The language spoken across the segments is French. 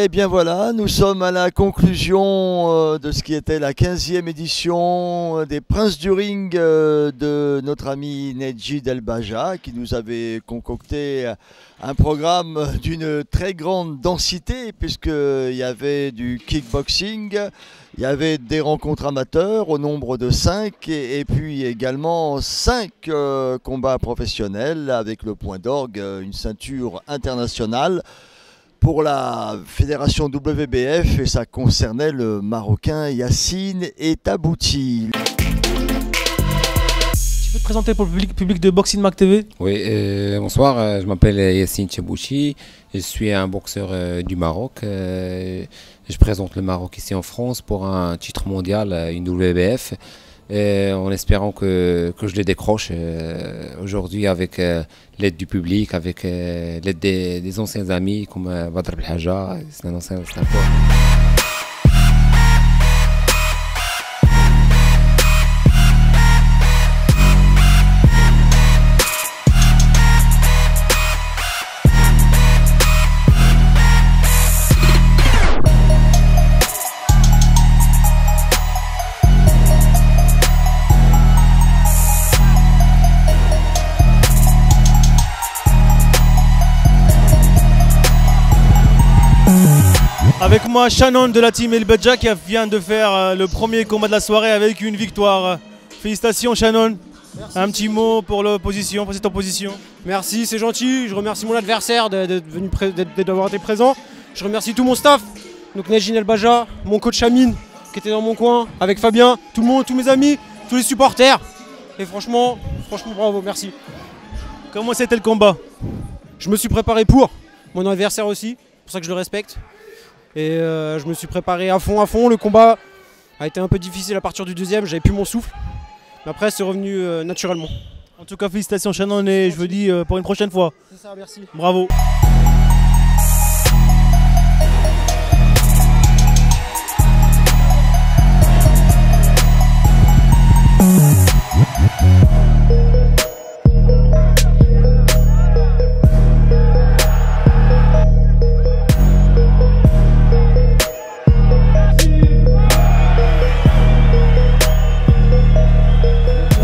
Et bien voilà, nous sommes à la conclusion de ce qui était la 15e édition des Princes du Ring de notre ami Nedji Delbaja, qui nous avait concocté un programme d'une très grande densité, puisqu'il y avait du kickboxing, il y avait des rencontres amateurs au nombre de 5, et puis également 5 combats professionnels avec le point d'orgue, une ceinture internationale pour la fédération WBF, et ça concernait le Marocain Yassine Etabouti. Tu peux te présenter pour le public de Boxing Mag TV? Oui, bonsoir, je m'appelle Yassine Etabouti, je suis un boxeur du Maroc. Je présente le Maroc ici en France pour un titre mondial, une WBF. En espérant que je les décroche aujourd'hui avec l'aide du public, avec l'aide des anciens amis comme Badr Belhaja, c'est un ancien pote. Avec moi, Shannon de la team El Badja qui vient de faire le premier combat de la soirée avec une victoire. Félicitations Shannon. Merci. Un petit mot pour l'opposition, pour cette opposition. Merci, c'est gentil. Je remercie mon adversaire d'avoir été présent. Je remercie tout mon staff, donc Nedji Delbaja, mon coach Amine qui était dans mon coin, avec Fabien, tout le monde, tous mes amis, tous les supporters. Et franchement bravo, merci. Comment c'était le combat? Je me suis préparé pour mon adversaire aussi, c'est pour ça que je le respecte. Et je me suis préparé à fond. Le combat a été un peu difficile à partir du deuxième, j'avais plus mon souffle. Mais après c'est revenu naturellement. En tout cas félicitations Shannon et je vous dis pour une prochaine fois. C'est ça, merci. Bravo.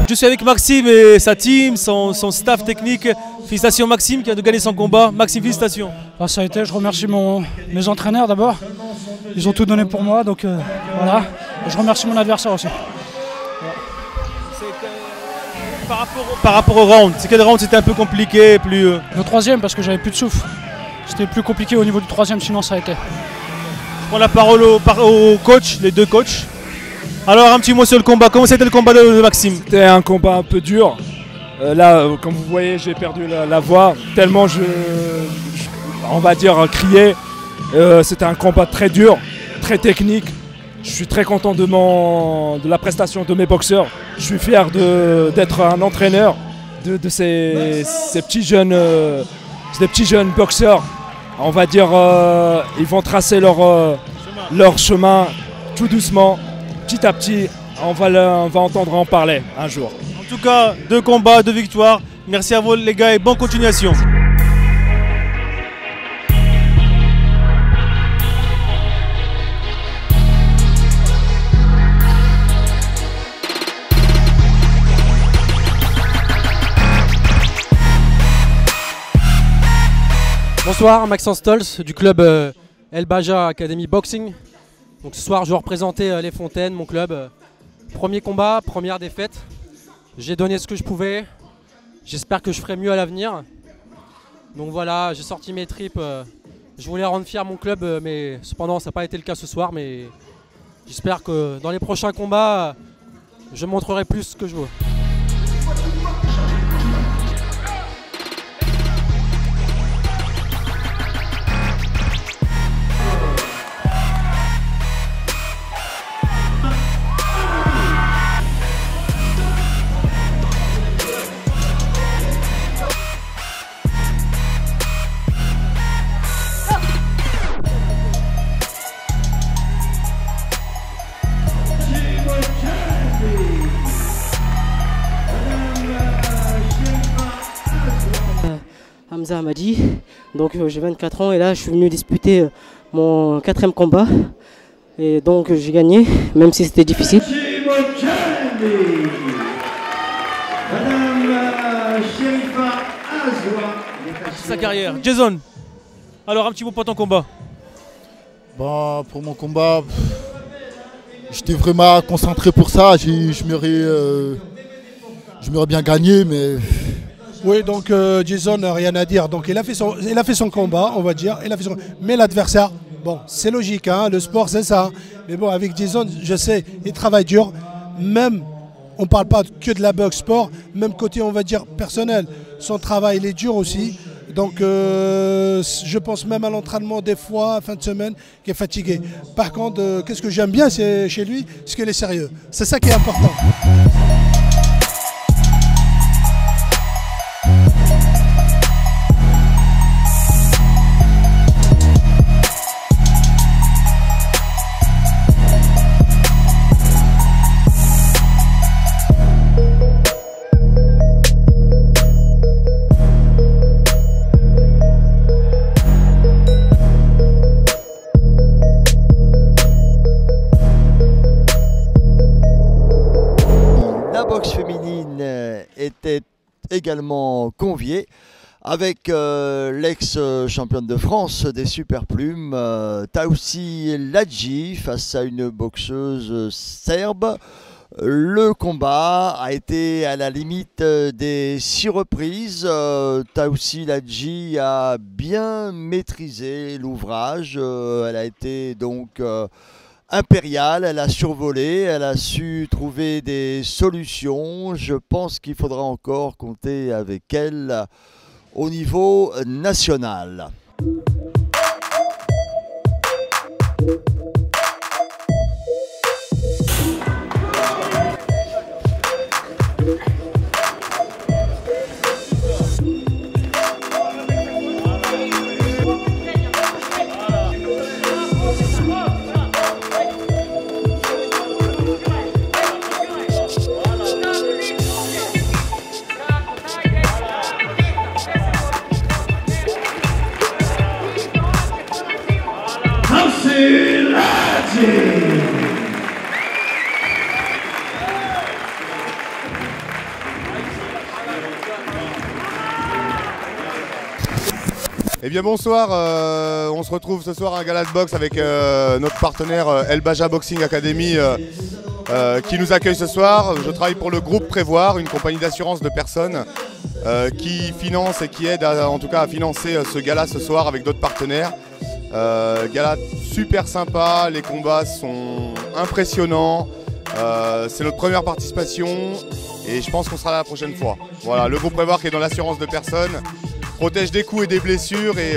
Je suis avec Maxime et sa team, son staff technique. Félicitations Maxime qui a de gagner son combat. Maxime, félicitations. Ah, ça a été, je remercie mes entraîneurs d'abord. Ils ont tout donné pour moi, donc voilà. Et je remercie mon adversaire aussi. Voilà. Par rapport au round, c'est quel round c'était un peu compliqué plus... Le troisième parce que j'avais plus de souffle. C'était plus compliqué au niveau du troisième, sinon ça a été. Je prends la parole au coach, les deux coachs. Alors un petit mot sur le combat, comment c'était le combat de Maxime? C'était un combat un peu dur. Là, comme vous voyez, j'ai perdu la voix, tellement on va dire, crier. C'était un combat très dur, très technique. Je suis très content de la prestation de mes boxeurs. Je suis fier d'être un entraîneur de ces petits jeunes boxeurs. On va dire, ils vont tracer leur chemin tout doucement. Petit à petit, on va entendre en parler un jour. En tout cas, 2 combats, 2 victoires. Merci à vous les gars et bonne continuation. Bonsoir, Maxence Stolz du club El Badja Academy Boxing. Donc ce soir je vais représenter Les Fontaines, mon club. Premier combat, première défaite. J'ai donné ce que je pouvais. J'espère que je ferai mieux à l'avenir. Donc voilà, j'ai sorti mes tripes. Je voulais rendre fier mon club, mais cependant ça n'a pas été le cas ce soir. Mais j'espère que dans les prochains combats, je montrerai plus ce que je veux. Hamza Hamadi. Donc j'ai 24 ans et là je suis venu disputer mon 4e combat. Et donc j'ai gagné, même si c'était difficile. Sa carrière. Jason, alors un petit mot pour ton combat. Bon, pour mon combat, j'étais vraiment concentré pour ça. Je m'aurais bien gagné, mais... Oui, donc Jason, rien à dire. Donc il a fait son combat, on va dire. Mais l'adversaire, bon, c'est logique, hein, le sport c'est ça. Mais bon, avec Jason, je sais, il travaille dur. Même, on ne parle pas que de la boxe sport, même côté, on va dire, personnel. Son travail, il est dur aussi. Donc je pense même à l'entraînement des fois, fin de semaine, qui est fatigué. Par contre, qu'est-ce que j'aime bien chez lui, c'est qu'il est sérieux. C'est ça qui est important. Était également conviée avec l'ex-championne de France des superplumes, Taoussi Ladji, face à une boxeuse serbe. Le combat a été à la limite des 6 reprises. Taoussi Ladji a bien maîtrisé l'ouvrage. Elle a été donc... impériale, elle a survolé, elle a su trouver des solutions. Je pense qu'il faudra encore compter avec elle au niveau national. Eh bien bonsoir, on se retrouve ce soir à un gala de boxe avec notre partenaire El Baja Boxing Academy qui nous accueille ce soir. Je travaille pour le groupe Prévoir, une compagnie d'assurance de personnes qui finance et qui aide en tout cas à financer ce gala ce soir avec d'autres partenaires. Gala super sympa, les combats sont impressionnants, c'est notre première participation et je pense qu'on sera là la prochaine fois. Voilà, le groupe Prévoir qui est dans l'assurance de personnes protège des coups et des blessures et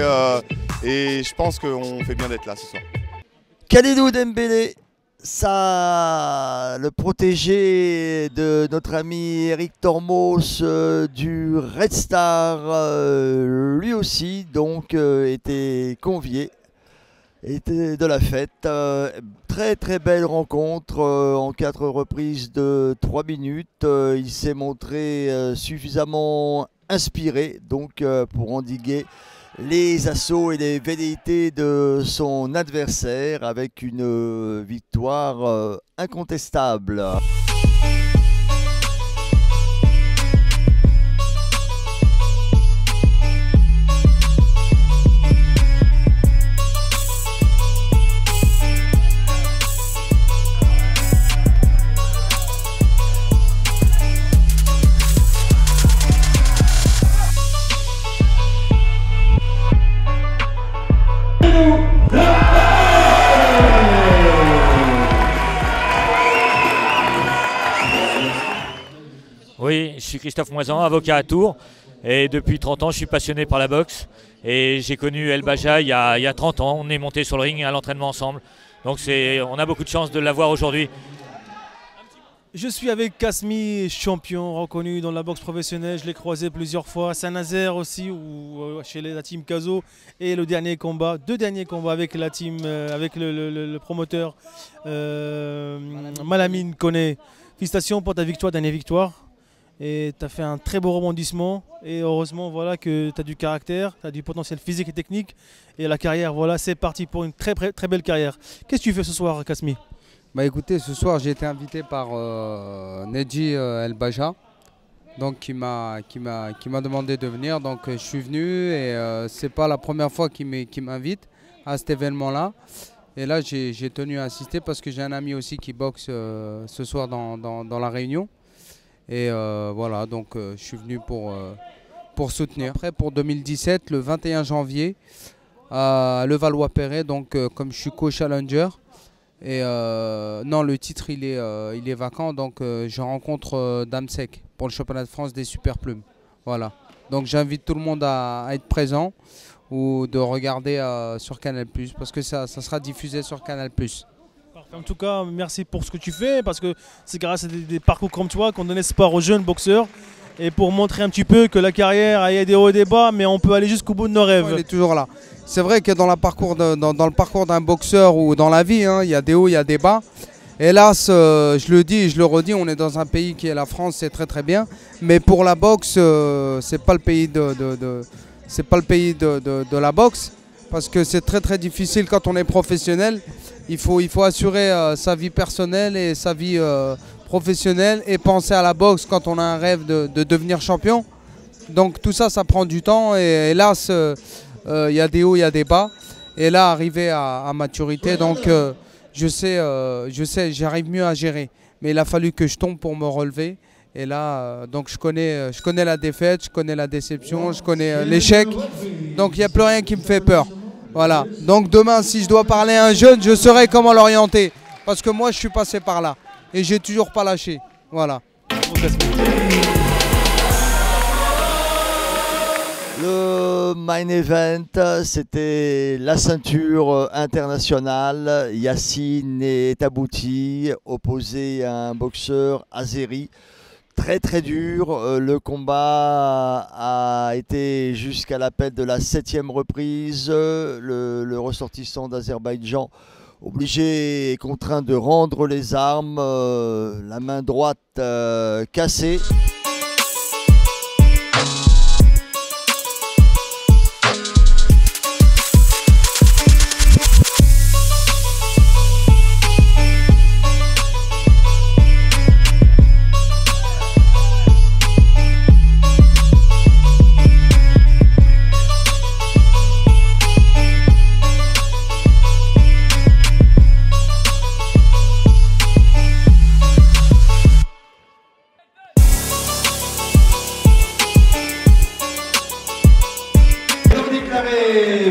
je pense qu'on fait bien d'être là ce soir. Kalidou Dembélé, ça, le protégé de notre ami Eric Tormos du Red Star, lui aussi donc était convié, était de la fête. Très très belle rencontre en 4 reprises de 3 minutes. Il s'est montré suffisamment inspiré donc pour endiguer les assauts et les velléités de son adversaire avec une victoire incontestable. Oui, je suis Christophe Moisan, avocat à Tours. Et depuis 30 ans, je suis passionné par la boxe. Et j'ai connu El Baja il y a 30 ans. On est monté sur le ring à l'entraînement ensemble. Donc on a beaucoup de chance de l'avoir aujourd'hui. Je suis avec Kasmi, champion reconnu dans la boxe professionnelle. Je l'ai croisé plusieurs fois à Saint-Nazaire aussi, ou chez la team Caso. Et le dernier combat, 2 derniers combats avec la team, avec le promoteur Malamine Koné. Félicitations pour ta victoire, dernière victoire. Et tu as fait un très beau rebondissement. Et heureusement voilà, que tu as du caractère, tu as du potentiel physique et technique. Et la carrière, voilà, c'est parti pour une très belle carrière. Qu'est-ce que tu fais ce soir, Kasmi? Bah écoutez, ce soir j'ai été invité par Nedji El Baja, donc qui m'a demandé de venir. Donc je suis venu et c'est pas la première fois qu'il m'invite à cet événement-là. Et là j'ai tenu à assister parce que j'ai un ami aussi qui boxe ce soir dans la Réunion. Et voilà, donc je suis venu pour soutenir. Après pour 2017, le 21 janvier, à Levallois-Perret, donc comme je suis co-challenger. Et non, le titre il est vacant, donc je rencontre Damsek pour le championnat de France des super plumes. Voilà. Donc j'invite tout le monde à être présent ou de regarder sur Canal+, parce que ça sera diffusé sur Canal+. En tout cas, merci pour ce que tu fais, parce que c'est grâce à des parcours comme toi qu'on donne espoir aux jeunes boxeurs. Et pour montrer un petit peu que la carrière, il y a des hauts et des bas, mais on peut aller jusqu'au bout de nos rêves. Elle est toujours là. C'est vrai que dans le parcours d'un boxeur ou dans la vie, hein, il y a des hauts, il y a des bas. Hélas, je le dis et je le redis, on est dans un pays qui est la France, c'est très bien. Mais pour la boxe, c'est pas le pays de la boxe, parce que c'est très difficile quand on est professionnel. Il faut assurer sa vie personnelle et sa vie professionnelle et penser à la boxe quand on a un rêve de devenir champion. Donc tout ça, ça prend du temps et hélas, il y a des hauts, il y a des bas. Et là, arrivé à maturité, donc je sais, j'arrive mieux à gérer. Mais il a fallu que je tombe pour me relever. Et là, donc je connais la défaite, je connais la déception, je connais l'échec. Donc il n'y a plus rien qui me fait peur. Voilà. Donc demain, si je dois parler à un jeune, je saurai comment l'orienter. Parce que moi, je suis passé par là. Et j'ai toujours pas lâché. Voilà. Le main event, c'était la ceinture internationale. Yacine et Tabouti, opposé à un boxeur azéri. Très dur. Le combat a été jusqu'à l'appel de la 7e reprise. Le ressortissant d'Azerbaïdjan obligé et contraint de rendre les armes, la main droite cassée.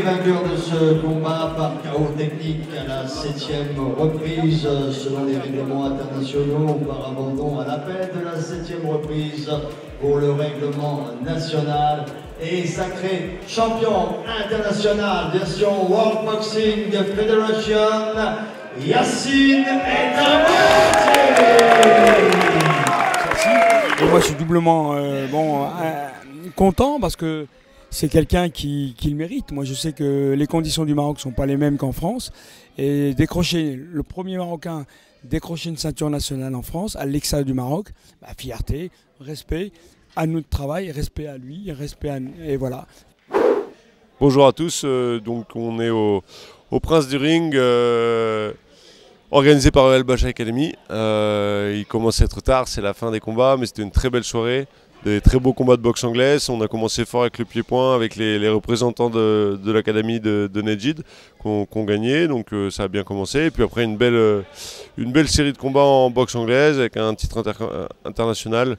Vainqueur de ce combat par KO technique à la 7e reprise selon les règlements internationaux, par abandon à l'appel de la 7e reprise pour le règlement national et sacré champion international version World Boxing Federation, Yacine Tabouti. Moi je suis doublement content parce que c'est quelqu'un qui le mérite. Moi, je sais que les conditions du Maroc ne sont pas les mêmes qu'en France. Et décrocher, le premier Marocain, décrocher une ceinture nationale en France, à l'extérieur du Maroc, fierté, respect à notre travail, respect à lui, respect à nous. Et voilà. Bonjour à tous. Donc, on est au Prince du Ring, organisé par El Baja Academy. Il commence à être tard, c'est la fin des combats, mais c'était une très belle soirée. Des très beaux combats de boxe anglaise. On a commencé fort avec le pied-point, avec les représentants de l'académie de Nedji qui ont gagné, donc ça a bien commencé. Et puis après une belle série de combats en boxe anglaise avec un titre international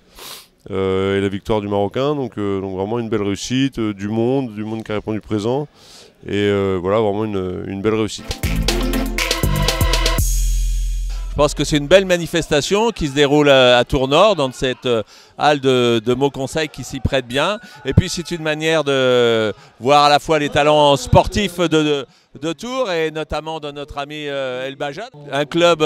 et la victoire du Marocain. Donc vraiment une belle réussite, du monde qui a répondu présent. Et voilà, vraiment une belle réussite. Je pense que c'est une belle manifestation qui se déroule à Tours-Nord, dans cette halle de Meaux Conseil qui s'y prête bien. Et puis c'est une manière de voir à la fois les talents sportifs de Tours et notamment de notre ami El Baja. Un club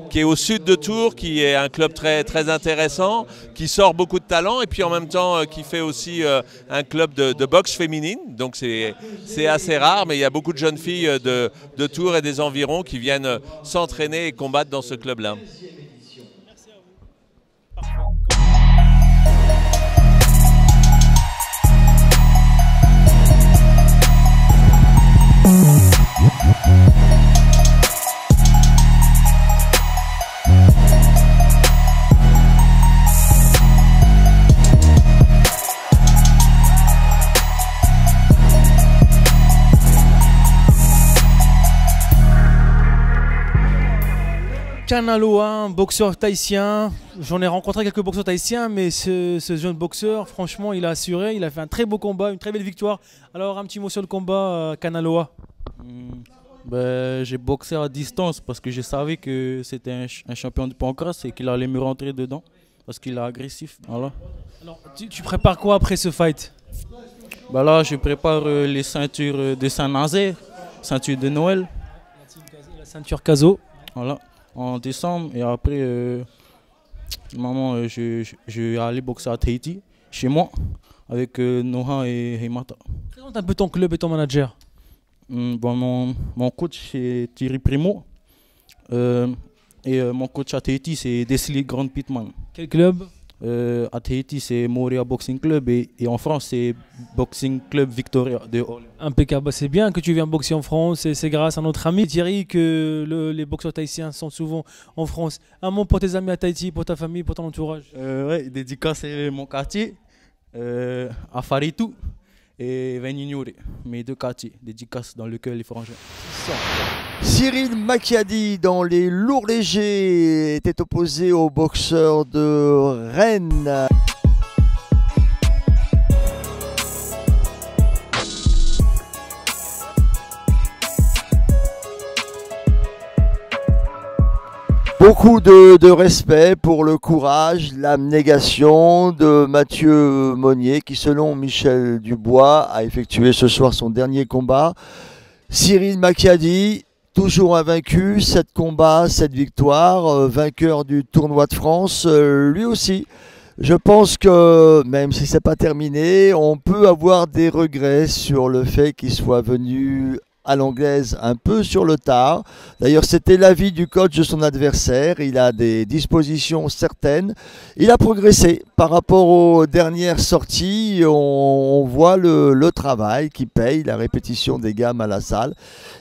qui est au sud de Tours, qui est un club très intéressant, qui sort beaucoup de talents et puis en même temps qui fait aussi un club de boxe féminine. Donc c'est assez rare, mais il y a beaucoup de jeunes filles de Tours et des environs qui viennent s'entraîner et combattre dans ce club-là. Kanaloa, un boxeur tahitien. J'en ai rencontré quelques boxeurs tahitiens, mais ce jeune boxeur, franchement, il a assuré. Il a fait un très beau combat, une très belle victoire. Alors, un petit mot sur le combat, Kanaloa. J'ai boxé à distance parce que je savais que c'était un champion de pancrace et qu'il allait me rentrer dedans parce qu'il est agressif. Voilà. Alors, tu prépares quoi après ce fight? Là, je prépare les ceintures de Saint-Nazaire, ceinture de Noël. La ceinture Caso. Voilà, en décembre. Et après, je vais aller boxer à Tahiti, chez moi, avec Noha et Himata. Présente un peu ton club et ton manager. Mon coach c'est Thierry Primo. Et mon coach à Tahiti c'est Desli Grand Pitman. Quel club? À Tahiti c'est Moria Boxing Club et en France c'est Boxing Club Victoria de Orléans. Impeccable, c'est bien que tu viennes boxer en France et c'est grâce à notre ami Thierry que les boxeurs tahitiens sont souvent en France. Un mot pour tes amis à Tahiti, pour ta famille, pour ton entourage. Ouais, dédicace à mon quartier, à Faritou et Venignore, mes deux quartiers, dédicace dans le cœur les frangins. Cyril Macchiadi dans les lourds légers était opposé au boxeur de Rennes. Beaucoup de respect pour le courage, l'abnégation de Mathieu Monnier qui, selon Michel Dubois, a effectué ce soir son dernier combat. Cyril Macchiadi, toujours invaincu, 7 combats, 7 victoires, vainqueur du tournoi de France, lui aussi. Je pense que, même si ce n'est pas terminé, on peut avoir des regrets sur le fait qu'il soit venu à l'anglaise un peu sur le tard. D'ailleurs, c'était l'avis du coach de son adversaire. Il a des dispositions certaines. Il a progressé par rapport aux dernières sorties. On voit le travail qui paye, la répétition des gammes à la salle.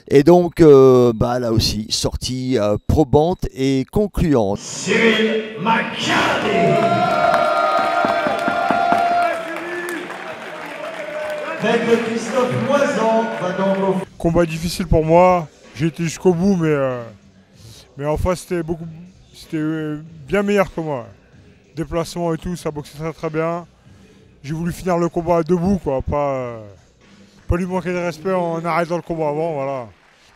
Et donc, là aussi, sortie probante et concluante. Cyril Macchiadi. Christophe Moisan va donc au... Combat difficile pour moi, j'ai été jusqu'au bout mais en face c'était bien meilleur que moi. Déplacement et tout, ça boxait très très bien. J'ai voulu finir le combat debout quoi, pas lui manquer de respect en arrêtant le combat avant, voilà.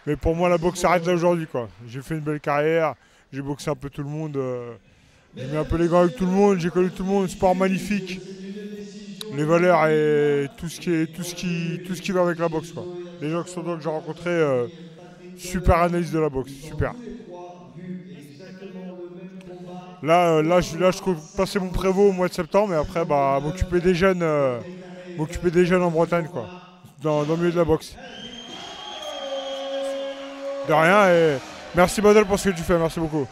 Mais pour moi la boxe s'arrête là aujourd'hui quoi. J'ai fait une belle carrière, j'ai boxé un peu tout le monde, j'ai mis un peu les gants avec tout le monde, j'ai connu tout le monde, sport magnifique. Les valeurs et tout ce qui va avec la boxe quoi. Les gens que j'ai rencontrés, super analyse de la boxe, super. Là je compte passer mon prévôt au mois de septembre et après m'occuper des jeunes en Bretagne quoi, dans le milieu de la boxe. De rien et merci Badal pour ce que tu fais, merci beaucoup.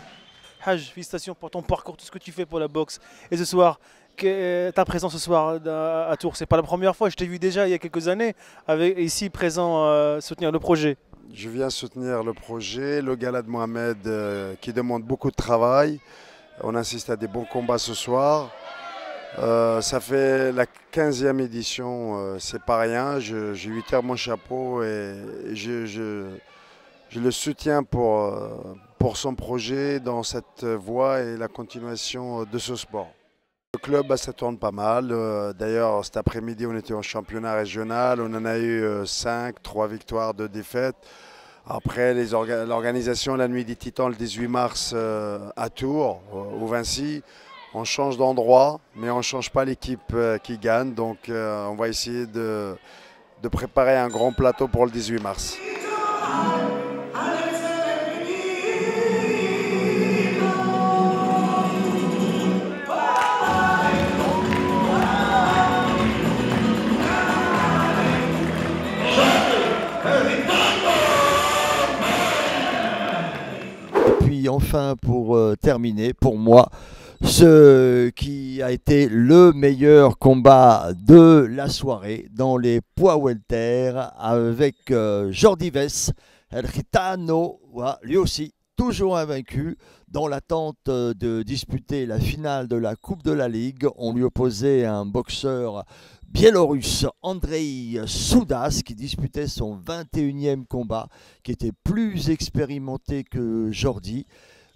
Haj, félicitations pour ton parcours, tout ce que tu fais pour la boxe. Et ce soir, ta présence ce soir à Tours, c'est pas la première fois, je t'ai vu déjà il y a quelques années ici présent soutenir le projet. Je viens soutenir le projet, le gala de Mohamed qui demande beaucoup de travail. On assiste à des bons combats ce soir. Ça fait la 15e édition, c'est pas rien. Je lui tire mon chapeau et je le soutiens pour son projet dans cette voie et la continuation de ce sport. Le club, ça tourne pas mal. D'ailleurs, cet après-midi, on était en championnat régional. On en a eu 5, 3 victoires, 2 défaites. Après, l'organisation La Nuit des Titans, le 18 mars à Tours, au Vinci. On change d'endroit, mais on ne change pas l'équipe qui gagne. Donc, on va essayer de préparer un grand plateau pour le 18 mars. Enfin, pour terminer, pour moi, ce qui a été le meilleur combat de la soirée dans les poids welter avec Jordi Vess, El Gitano, lui aussi toujours invaincu, dans l'attente de disputer la finale de la Coupe de la Ligue. On lui opposait un boxeur biélorusse, Andrei Soudas, qui disputait son 21e combat, qui était plus expérimenté que Jordi.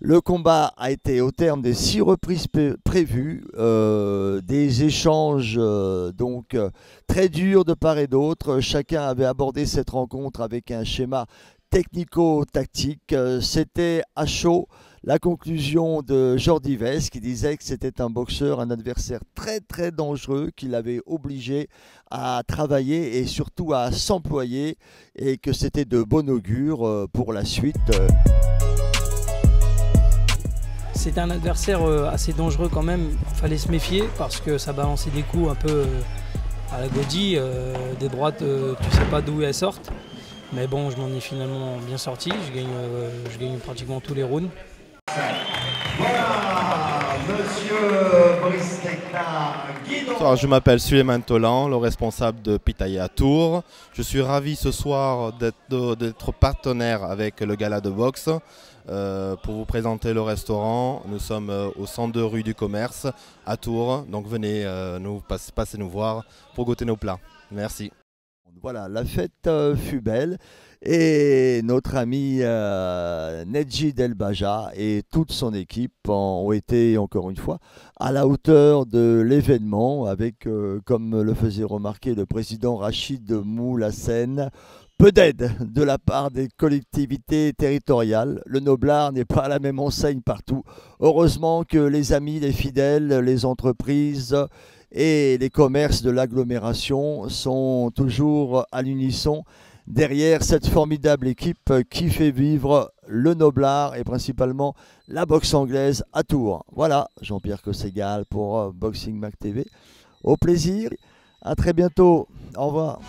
Le combat a été au terme des 6 reprises prévues, des échanges très durs de part et d'autre. Chacun avait abordé cette rencontre avec un schéma technico-tactique. C'était à chaud. La conclusion de Jordi Vest qui disait que c'était un boxeur, un adversaire très très dangereux, qui l'avait obligé à travailler et surtout à s'employer, et que c'était de bon augure pour la suite. C'était un adversaire assez dangereux quand même, il fallait se méfier parce que ça balançait des coups un peu à la Gaudi, des droites, tu sais pas d'où elles sortent. Mais bon, je m'en ai finalement bien sorti, je gagne pratiquement tous les rounds. Voilà, monsieur Brice Guidon. Je m'appelle Suleiman Tolan, le responsable de Pitaya Tours. Je suis ravi ce soir d'être partenaire avec le gala de boxe. Pour vous présenter le restaurant, nous sommes au 102 rue du Commerce à Tours. Donc venez passer nous voir pour goûter nos plats. Merci. Voilà, la fête fut belle et notre ami Nedji Delbaja et toute son équipe ont été encore une fois à la hauteur de l'événement avec, comme le faisait remarquer le président Rachid Moulassen, peu d'aide de la part des collectivités territoriales. Le Noblard n'est pas à la même enseigne partout. Heureusement que les amis, les fidèles, les entreprises et les commerces de l'agglomération sont toujours à l'unisson derrière cette formidable équipe qui fait vivre le Noblard et principalement la boxe anglaise à Tours. Voilà, Jean-Pierre Cosségal pour Boxing Mac TV. Au plaisir, à très bientôt, au revoir.